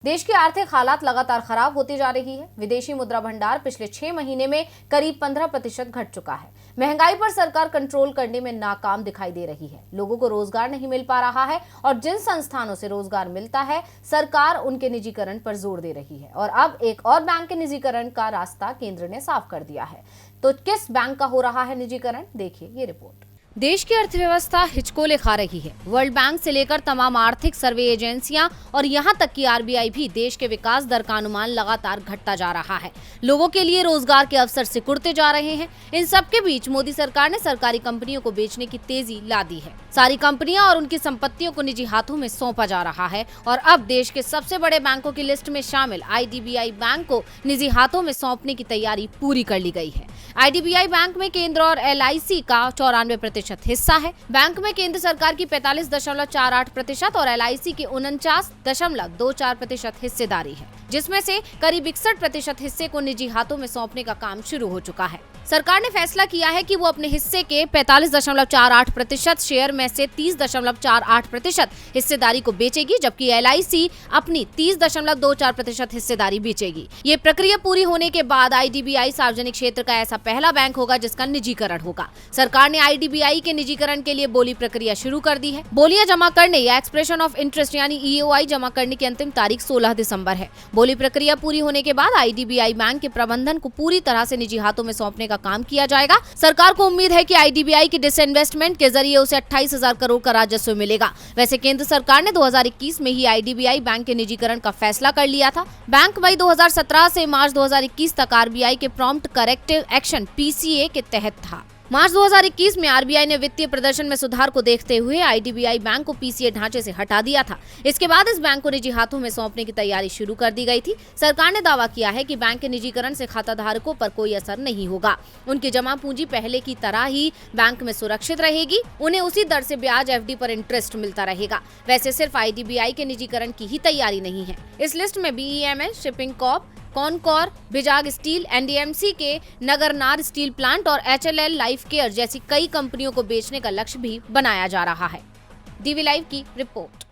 देश की आर्थिक हालात लगातार खराब होती जा रही है। विदेशी मुद्रा भंडार पिछले 6 महीने में करीब 15% घट चुका है। महंगाई पर सरकार कंट्रोल करने में नाकाम दिखाई दे रही है। लोगों को रोजगार नहीं मिल पा रहा है और जिन संस्थानों से रोजगार मिलता है, सरकार उनके निजीकरण पर जोर दे रही है। और अब एक और बैंक के निजीकरण का रास्ता केंद्र ने साफ कर दिया है। तो किस बैंक का हो रहा है निजीकरण, देखिए ये रिपोर्ट। देश की अर्थव्यवस्था हिचकोले खा रही है। वर्ल्ड बैंक से लेकर तमाम आर्थिक सर्वे एजेंसियां और यहां तक कि आरबीआई भी देश के विकास दर का अनुमान लगातार घटता जा रहा है। लोगों के लिए रोजगार के अवसर सिकुड़ते जा रहे हैं। इन सब के बीच मोदी सरकार ने सरकारी कंपनियों को बेचने की तेजी ला दी है। सारी कंपनियां और उनकी संपत्तियों को निजी हाथों में सौंपा जा रहा है और अब देश के सबसे बड़े बैंकों की लिस्ट में शामिल आईडीबीआई बैंक को निजी हाथों में सौंपने की तैयारी पूरी कर ली गई है। आईडीबीआई बैंक में केंद्र और एलआईसी का 94% हिस्सा है। बैंक में केंद्र सरकार की 45.48% और एलआईसी की 49.24% हिस्सेदारी है, जिसमें से करीब 61% हिस्से को निजी हाथों में सौंपने का काम शुरू हो चुका है। सरकार ने फैसला किया है कि वो अपने हिस्से के 45.48% शेयर में से 30.48% हिस्सेदारी को बेचेगी, जबकि एलआईसी अपनी 30.24% हिस्सेदारी बेचेगी। ये प्रक्रिया पूरी होने के बाद आईडीबीआई सार्वजनिक क्षेत्र का ऐसा पहला बैंक होगा जिसका निजीकरण होगा। सरकार ने आईडीबीआई के निजीकरण के लिए बोली प्रक्रिया शुरू कर दी है। बोलियां जमा करने या एक्सप्रेशन ऑफ इंटरेस्ट यानी ईओआई जमा करने की अंतिम तारीख 16 दिसंबर है। बोली प्रक्रिया पूरी होने के बाद आईडीबीआई बैंक के प्रबंधन को पूरी तरह से निजी हाथों में सौंपने का काम किया जाएगा। सरकार को उम्मीद है कि आईडीबीआई की डिसइन्वेस्टमेंट के जरिए उसे 28,000 करोड़ का राजस्व मिलेगा। वैसे केंद्र सरकार ने 2021 में ही आईडीबीआई बैंक के निजीकरण का फैसला कर लिया था। बैंक मई 2017 से मार्च 2021 तक आरबीआई के प्रॉम्प्ट करेक्टिव एक्शन पीसीए के तहत था। मार्च 2021 में आरबीआई ने वित्तीय प्रदर्शन में सुधार को देखते हुए आईडीबीआई बैंक को पीसीए ढांचे से हटा दिया था। इसके बाद इस बैंक को निजी हाथों में सौंपने की तैयारी शुरू कर दी गई थी। सरकार ने दावा किया है कि बैंक के निजीकरण से खाता धारकों पर कोई असर नहीं होगा। उनकी जमा पूंजी पहले की तरह ही बैंक में सुरक्षित रहेगी। उन्हें उसी दर से ब्याज एफडी पर इंटरेस्ट मिलता रहेगा। वैसे सिर्फ आईडीबीआई के निजीकरण की ही तैयारी नहीं है। इस लिस्ट में BEMS, shipping corp, CONCOR, Vizag steel, NDMC के नगरनार स्टील प्लांट और एचएलएल लाइफ केयर जैसी कई कंपनियों को बेचने का लक्ष्य भी बनाया जा रहा है। डीवी लाइव की रिपोर्ट।